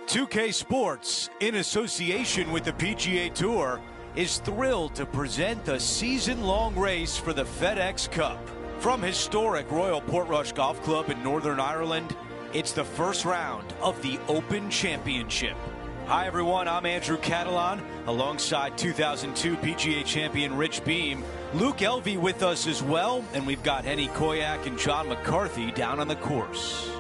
2K Sports, in association with the PGA Tour, is thrilled to present the season-long race for the FedEx Cup. From historic Royal Portrush Golf Club in Northern Ireland, it's the first round of the Open Championship. Hi everyone, I'm Andrew Catalan, alongside 2002 PGA champion Rich Beem. Luke Elvey with us as well, and we've got Henny Koyak and John McCarthy down on the course.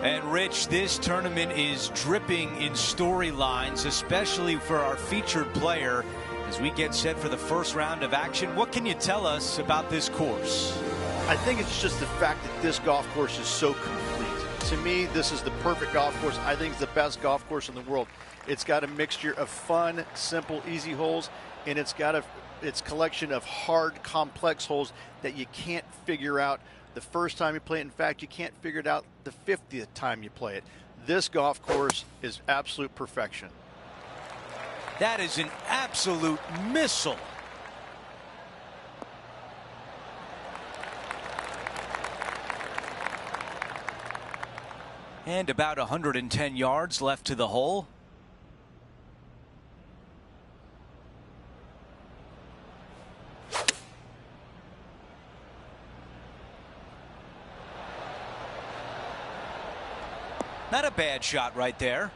And Rich, this tournament is dripping in storylines, especially for our featured player, as we get set for the first round of action. What can you tell us about this course? I think it's just the fact that this golf course is so complete. To me, this is the perfect golf course. I think it's the best golf course in the world. It's got a mixture of fun, simple, easy holes, and it's got its collection of hard, complex holes that you can't figure out the first time you play it. In fact, you can't figure it out the 50th time you play it. This golf course is absolute perfection. That is an absolute missile. And about 110 yards left to the hole. Not a bad shot right there.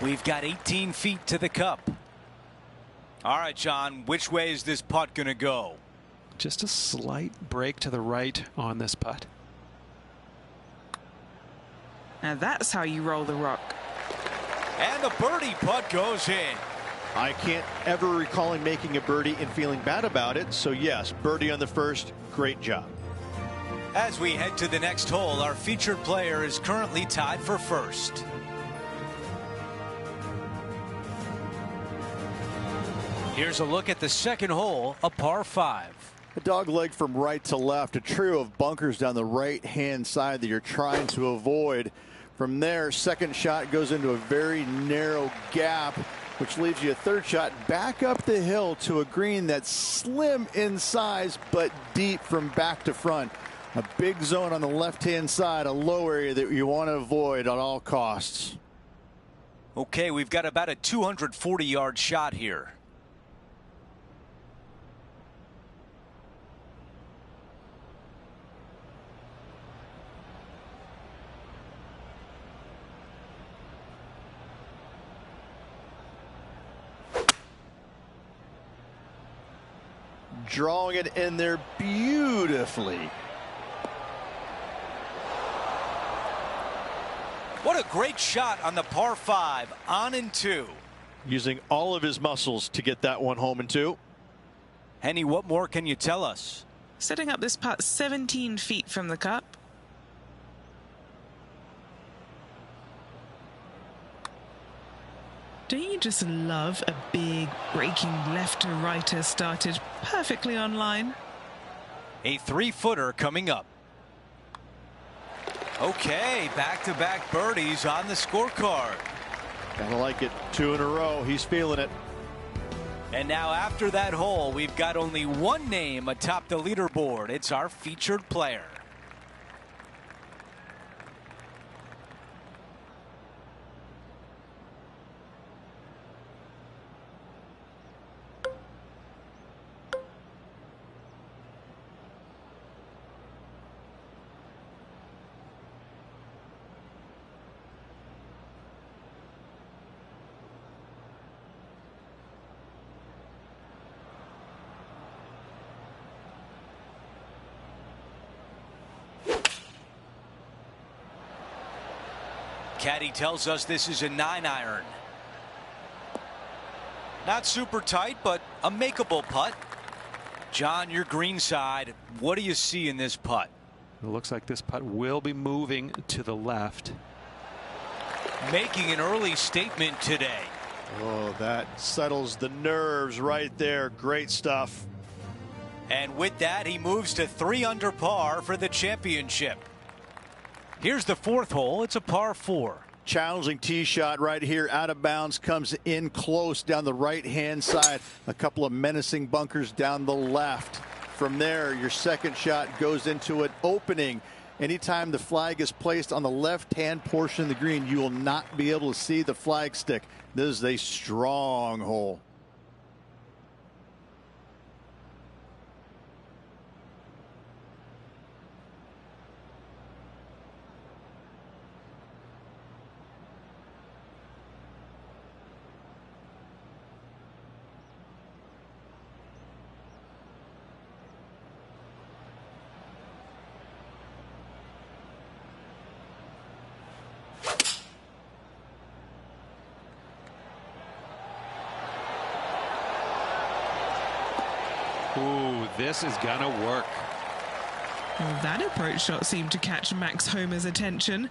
We've got 18 feet to the cup. All right, John, which way is this putt going to go? Just a slight break to the right on this putt. Now that's how you roll the rock. And the birdie putt goes in. I can't ever recall him making a birdie and feeling bad about it. So yes, birdie on the first, great job. As we head to the next hole, our featured player is currently tied for first. Here's a look at the second hole, a par 5. A dog leg from right to left, a trio of bunkers down the right-hand side that you're trying to avoid. From there, second shot goes into a very narrow gap, which leaves you a third shot back up the hill to a green that's slim in size but deep from back to front. A big zone on the left-hand side, a low area that you want to avoid at all costs. Okay, we've got about a 240-yard shot here. Drawing it in there beautifully. What a great shot on the par 5, on and 2. Using all of his muscles to get that one home and 2. Henny, what more can you tell us? Setting up this putt 17 feet from the cup. Don't you just love a big breaking left to righter started perfectly on line? A 3-footer coming up. Okay, back-to-back birdies on the scorecard. Gotta like it. 2 in a row. He's feeling it. And now after that hole, we've got only one name atop the leaderboard. It's our featured player. Caddy tells us this is a 9-iron. Not super tight, but a makeable putt. John, your green side, what do you see in this putt? It looks like this putt will be moving to the left. Making an early statement today. Oh, that settles the nerves right there. Great stuff. And with that, he moves to 3 under par for the championship. Here's the fourth hole. It's a par 4. Challenging tee shot right here, out of bounds, comes in close down the right-hand side. A couple of menacing bunkers down the left. From there, your second shot goes into an opening. Anytime the flag is placed on the left-hand portion of the green, you will not be able to see the flag stick. This is a strong hole. Ooh, this is gonna work. Well, that approach shot seemed to catch Max Homer's attention.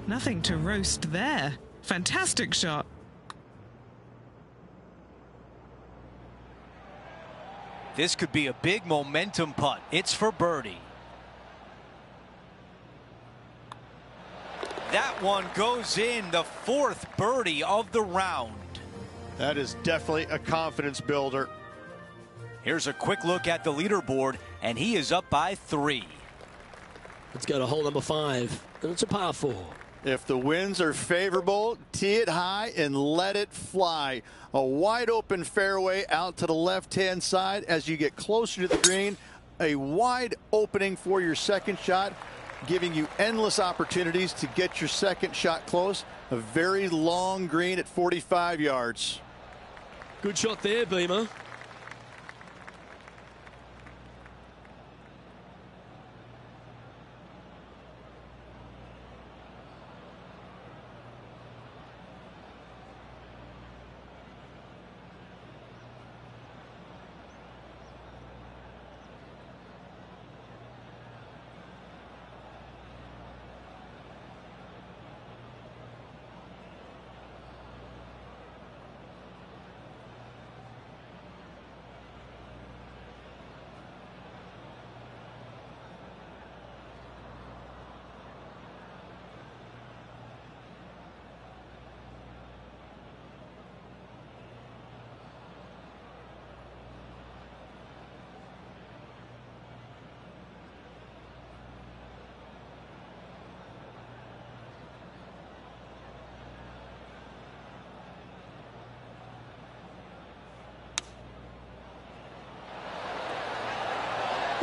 Nothing to roast there. Fantastic shot. This could be a big momentum putt. It's for birdie. That one goes in, the 4th birdie of the round. That is definitely a confidence builder. Here's a quick look at the leaderboard, and he is up by 3. Let's go to hole number 5, and it's a par 4. If the winds are favorable, tee it high and let it fly. A wide open fairway out to the left-hand side. As you get closer to the green, a wide opening for your second shot, giving you endless opportunities to get your second shot close. A very long green at 45 yards. Good shot there, Beamer.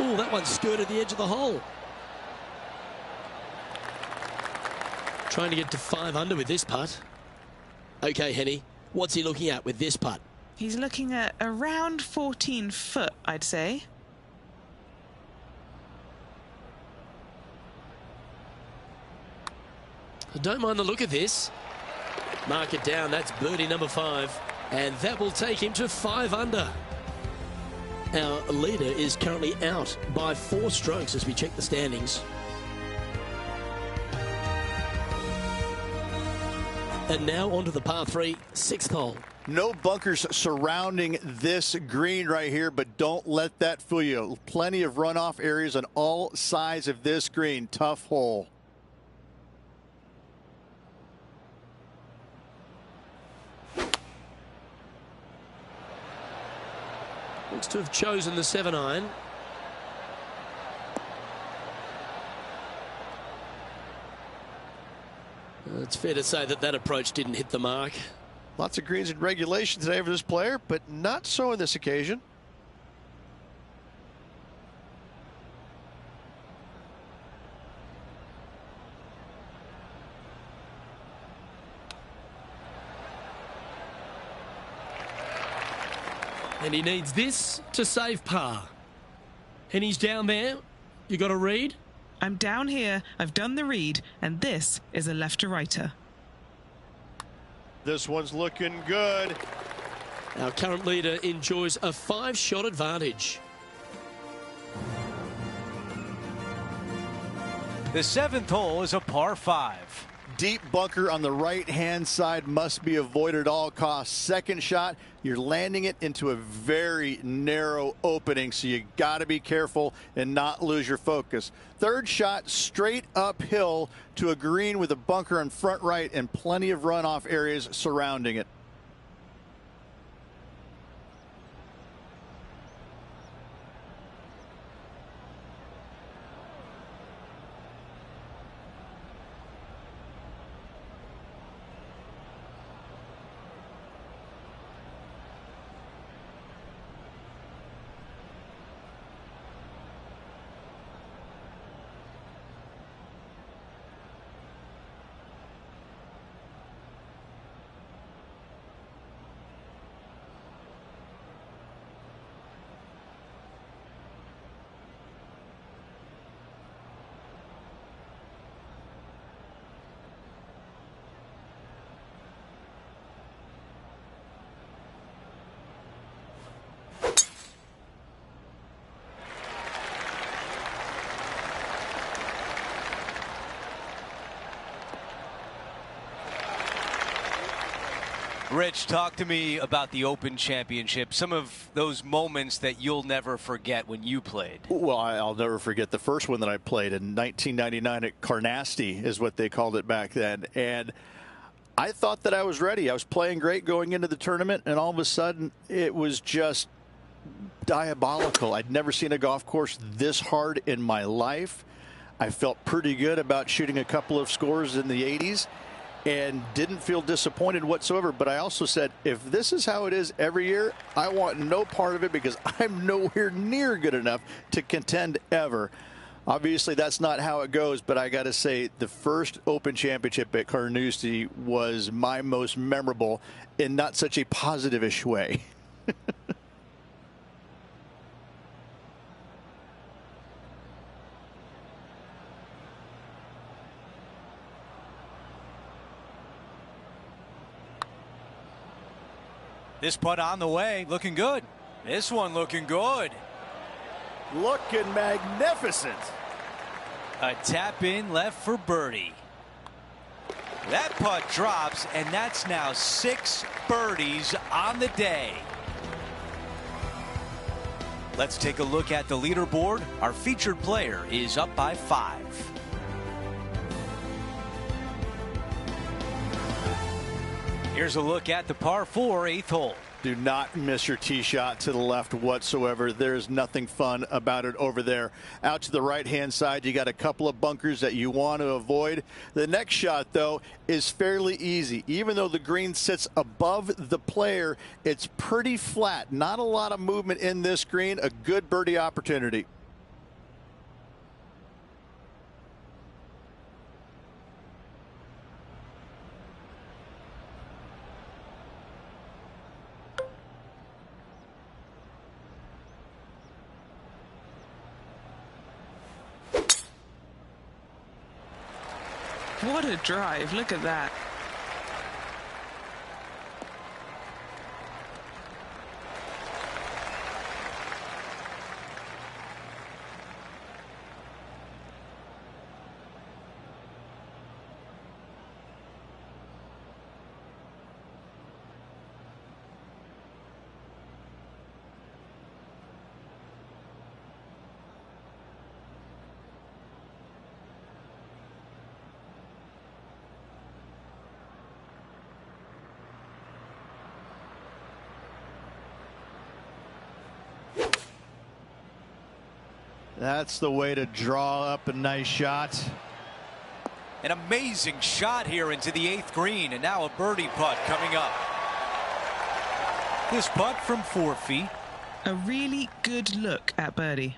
Oh, that one skirted the edge of the hole. Trying to get to 5 under with this putt. Okay, Henny, what's he looking at with this putt? He's looking at around 14 foot, I'd say. I don't mind the look of this. Mark it down, that's birdie number 5. And that will take him to 5 under. Our leader is currently out by 4 strokes as we check the standings. And now onto the par 3, 6th hole. No bunkers surrounding this green right here, but don't let that fool you. Plenty of runoff areas on all sides of this green. Tough hole. Looks to have chosen the 7-iron. It's fair to say that that approach didn't hit the mark. Lots of greens in regulation today for this player, but not so on this occasion. And he needs this to save par. And he's down there. You got a read? I'm down here, I've done the read, and this is a left-to-righter. This one's looking good. Our current leader enjoys a 5-shot advantage. The 7th hole is a par 5. Deep bunker on the right-hand side must be avoided at all costs. Second shot, you're landing it into a very narrow opening, so you got to be careful and not lose your focus. Third shot, straight uphill to a green with a bunker on front right and plenty of runoff areas surrounding it. Rich, talk to me about the Open Championship, some of those moments that you'll never forget when you played. Well, I'll never forget the first one that I played in 1999 at Carnoustie is what they called it back then. And I thought that I was ready. I was playing great going into the tournament, and all of a sudden it was just diabolical. I'd never seen a golf course this hard in my life. I felt pretty good about shooting a couple of scores in the 80s. And didn't feel disappointed whatsoever. But I also said, if this is how it is every year, I want no part of it because I'm nowhere near good enough to contend ever. Obviously, that's not how it goes. But I got to say, the first Open Championship at Carnoustie was my most memorable in not such a positive-ish way. This putt on the way, looking good. This one looking good. Looking magnificent. A tap in left for birdie. That putt drops, and that's now 6 birdies on the day. Let's take a look at the leaderboard. Our featured player is up by 5. Here's a look at the par 4 8th hole. Do not miss your tee shot to the left whatsoever. There's nothing fun about it over there. Out to the right-hand side, you got a couple of bunkers that you want to avoid. The next shot, though, is fairly easy. Even though the green sits above the player, it's pretty flat. Not a lot of movement in this green. A good birdie opportunity. What a drive. Look at that. That's the way to draw up a nice shot. An amazing shot here into the 8th green, and now a birdie putt coming up. This putt from 4 feet. A really good look at birdie.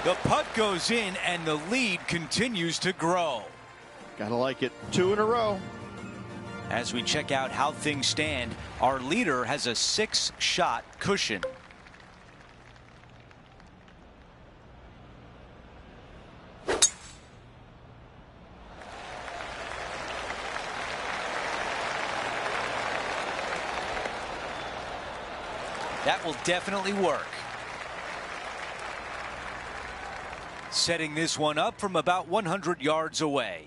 The putt goes in, and the lead continues to grow. Gotta like it. 2 in a row. As we check out how things stand, our leader has a 6-shot cushion. That will definitely work. Setting this one up from about 100 yards away.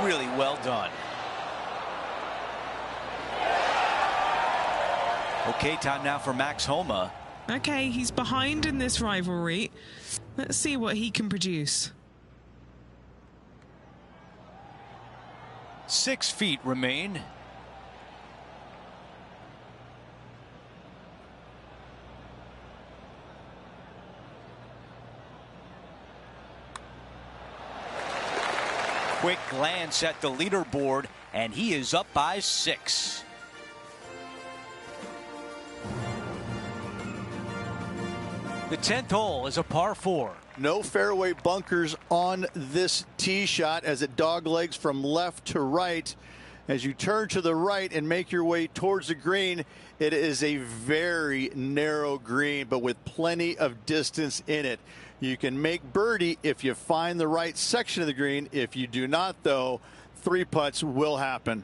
Really well done. Okay, time now for Max Homa. Okay, he's behind in this rivalry. Let's see what he can produce. 6 feet remain. Quick glance at the leaderboard, and he is up by 6. The 10th hole is a par 4. No fairway bunkers on this tee shot as it doglegs from left to right. As you turn to the right and make your way towards the green, it is a very narrow green, but with plenty of distance in it. You can make birdie if you find the right section of the green. If you do not, though, 3 putts will happen.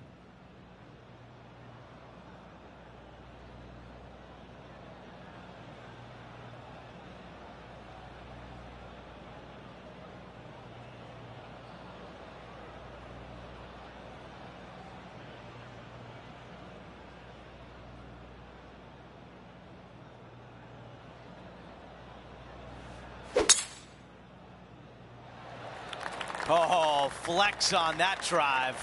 Oh, flex on that drive.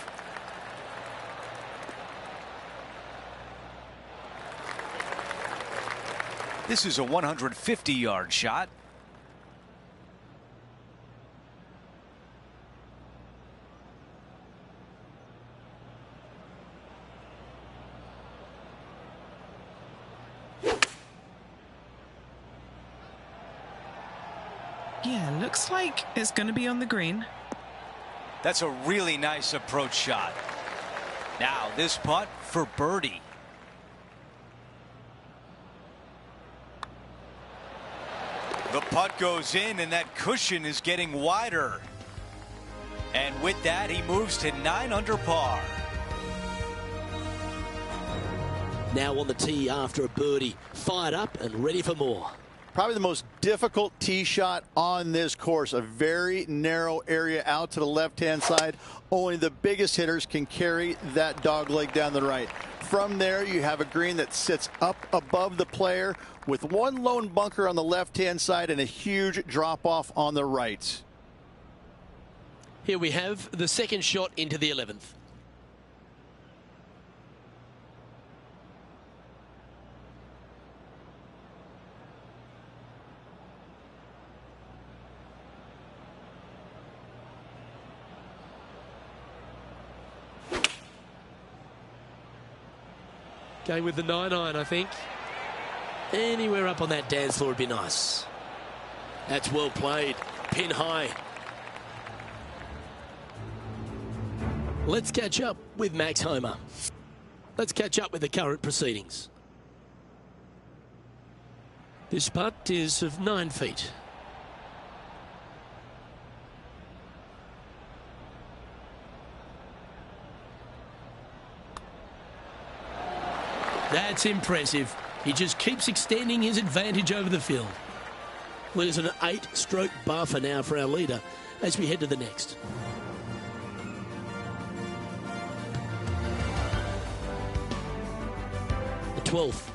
This is a 150-yard shot. Yeah, looks like it's going to be on the green. That's a really nice approach shot. Now this putt for birdie. The putt goes in, and that cushion is getting wider. And with that, he moves to 9 under par. Now on the tee after a birdie, fired up and ready for more. Probably the most difficult tee shot on this course. A very narrow area out to the left-hand side. Only the biggest hitters can carry that dog leg down the right. From there, you have a green that sits up above the player with one lone bunker on the left-hand side and a huge drop-off on the right. Here we have the second shot into the 11th. Going with the 9-iron, I think. Anywhere up on that dance floor would be nice. That's well played. Pin high. Let's catch up with Max Homa. Let's catch up with the current proceedings. This putt is of 9 feet. That's impressive. He just keeps extending his advantage over the field. Well, there's an 8-stroke buffer now for our leader as we head to the next. The 12th,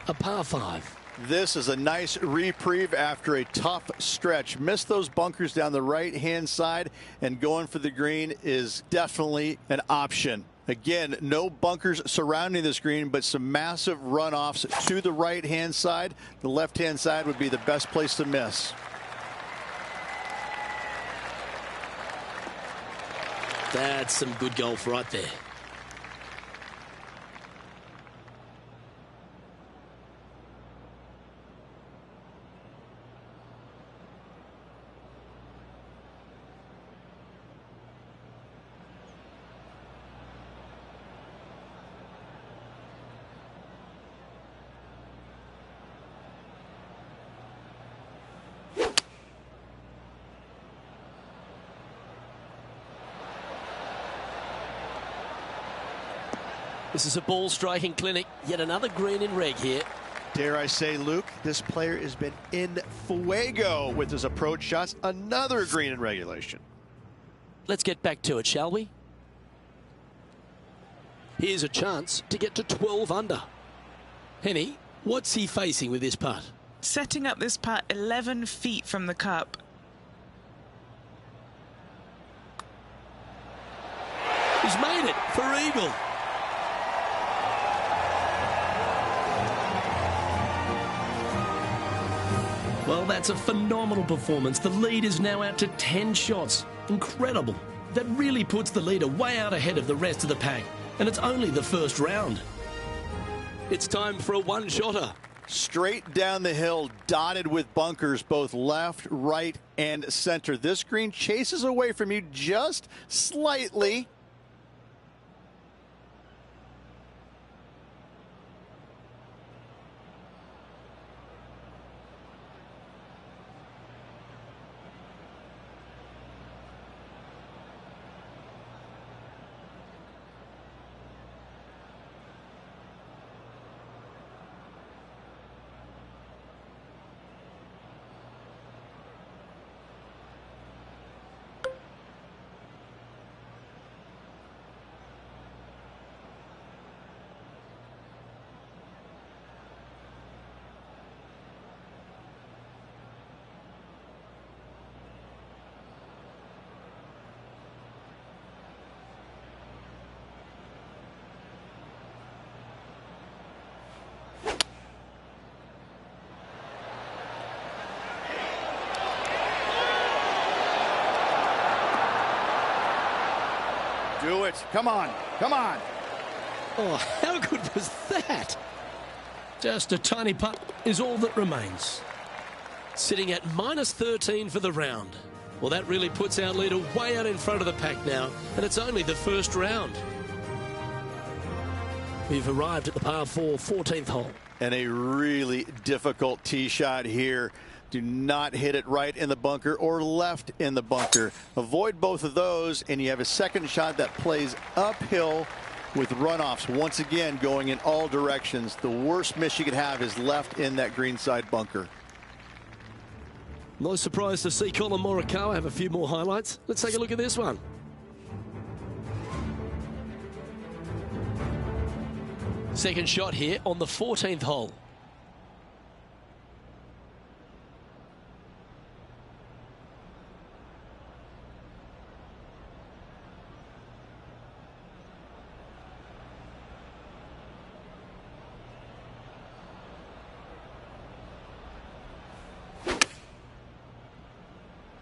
a par 5. This is a nice reprieve after a tough stretch. Missed those bunkers down the right-hand side, and going for the green is definitely an option. Again, no bunkers surrounding this green, but some massive runoffs to the right-hand side. The left-hand side would be the best place to miss. That's some good golf right there. This is a ball striking clinic. Yet another green in reg here. Dare I say, Luke, this player has been in fuego with his approach shots. Another green in regulation. Let's get back to it, shall we? Here's a chance to get to 12 under. Henny, what's he facing with this putt? Setting up this putt 11 feet from the cup. He's made it for eagle. Well, that's a phenomenal performance. The lead is now out to 10 shots. Incredible. That really puts the leader way out ahead of the rest of the pack. And it's only the first round. It's time for a one-shotter. Straight down the hill, dotted with bunkers, both left, right, and center. This green chases away from you just slightly. Do it. Come on. Come on. Oh, how good was that? Just a tiny putt is all that remains. Sitting at -13 for the round. Well, that really puts our leader way out in front of the pack now, and it's only the first round. We've arrived at the par 4 14th hole. And a really difficult tee shot here. Do not hit it right in the bunker or left in the bunker. Avoid both of those, and you have a second shot that plays uphill with runoffs once again going in all directions. The worst miss you could have is left in that greenside bunker. No surprise to see Colin Morikawa have a few more highlights. Let's take a look at this one. Second shot here on the 14th hole.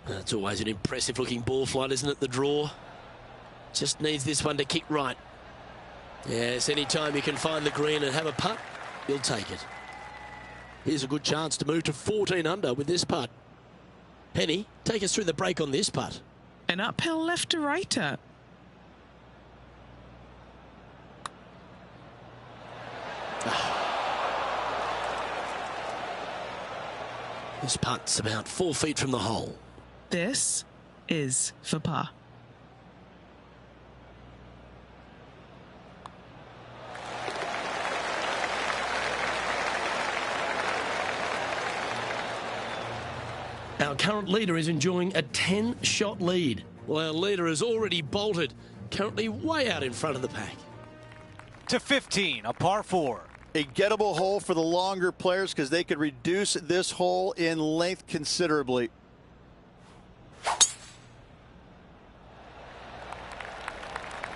It's always an impressive looking ball flight, isn't it, the draw? Just needs this one to kick right. Yes, anytime you can find the green and have a putt, you'll take it. Here's a good chance to move to 14 under with this putt. Penny, take us through the break on this putt. An uphill left to righter. This putt's about 4 feet from the hole. This is for par. Our current leader is enjoying a 10-shot lead. Well, our leader has already bolted, currently way out in front of the pack. To 15, a par 4. A gettable hole for the longer players because they could reduce this hole in length considerably.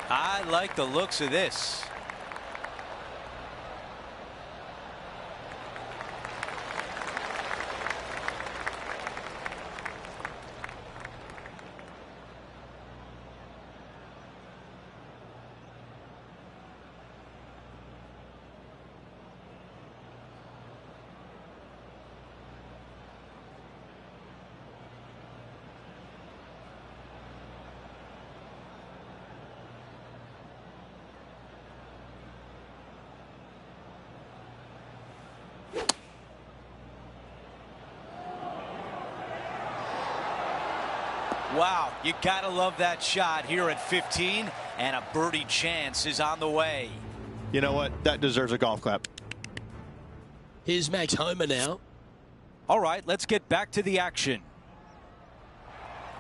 I like the looks of this. Wow, you gotta love that shot here at 15, and a birdie chance is on the way. You know what? That deserves a golf clap. Here's Max Homa now. All right, let's get back to the action.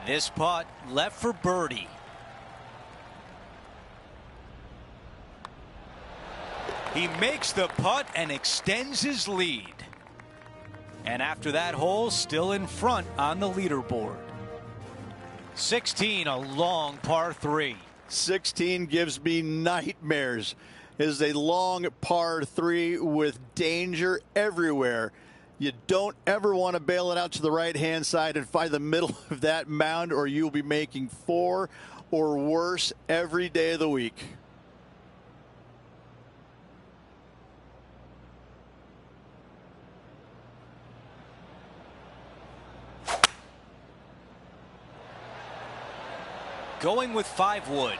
This putt left for birdie. He makes the putt and extends his lead. And after that hole, still in front on the leaderboard. 16, a long par 3. 16 gives me nightmares. It is a long par 3 with danger everywhere. You don't ever want to bail it out to the right-hand side and find the middle of that mound, or you'll be making 4 or worse every day of the week. Going with 5 wood.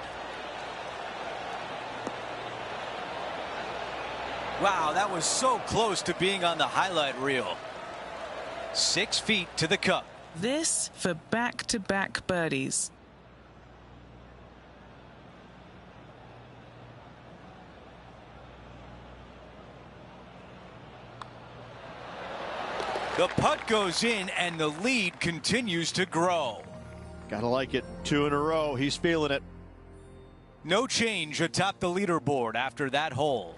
Wow, that was so close to being on the highlight reel. 6 feet to the cup. This for back-to-back birdies. The putt goes in and the lead continues to grow. Gotta like it. 2 in a row. He's feeling it. No change atop the leaderboard after that hole.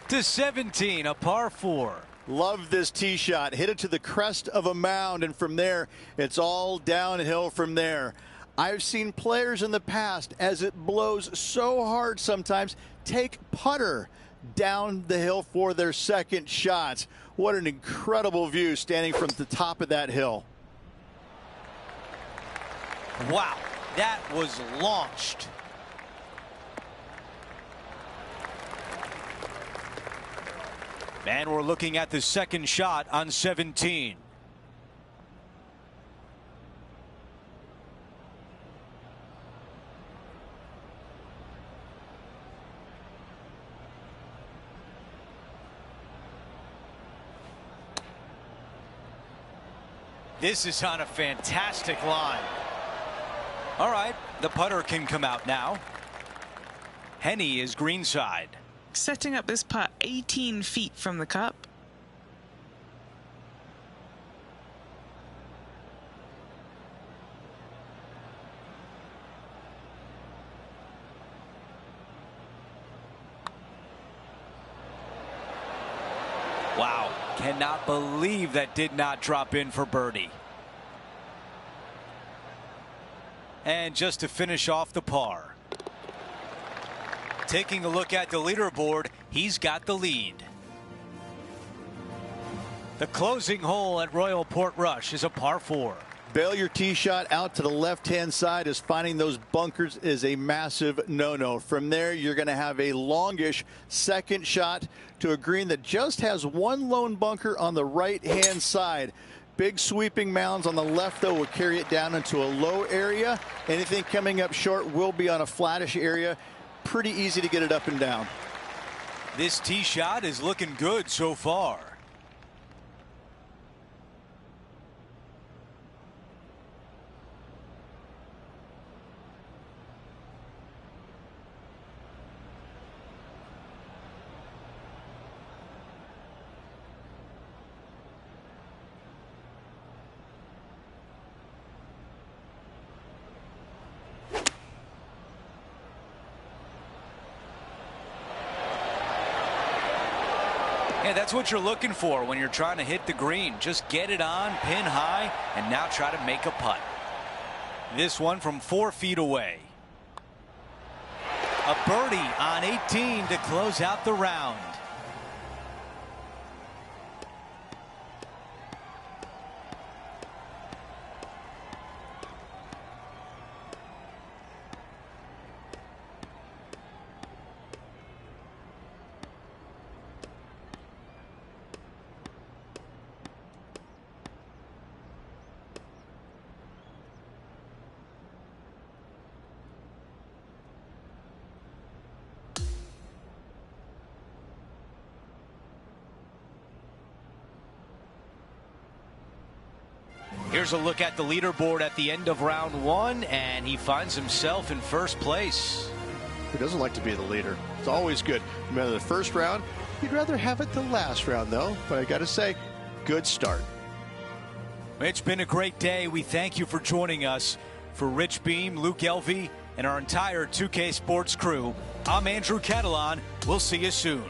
To 17, a par 4. Love this tee shot. Hit it to the crest of a mound, and from there, it's all downhill from there. I've seen players in the past, as it blows so hard sometimes, take putter down the hill for their second shots. What an incredible view standing from the top of that hill. Wow, that was launched. And we're looking at the second shot on 17. This is on a fantastic line. All right, the putter can come out now. Henny is greenside. Setting up this putt 18 feet from the cup. Wow, cannot believe that did not drop in for birdie. And just to finish off the par. Taking a look at the leaderboard, he's got the lead. The closing hole at Royal Portrush is a par 4. Bail your tee shot out to the left-hand side, as finding those bunkers is a massive no-no. From there, you're going to have a longish second shot to a green that just has one lone bunker on the right-hand side. Big sweeping mounds on the left, though, will carry it down into a low area. Anything coming up short will be on a flattish area. Pretty easy to get it up and down. This tee shot is looking good so far. Yeah, that's what you're looking for when you're trying to hit the green. Just get it on, pin high, and now try to make a putt. This one from 4 feet away. A birdie on 18 to close out the round. Here's a look at the leaderboard at the end of round 1, and he finds himself in first place. Who doesn't like to be the leader? It's always good. No matter the first round, you'd rather have it the last round, though. But I got to say, good start. It's been a great day. We thank you for joining us. For Rich Beam, Luke Elvey, and our entire 2K Sports crew, I'm Andrew Catalan. We'll see you soon.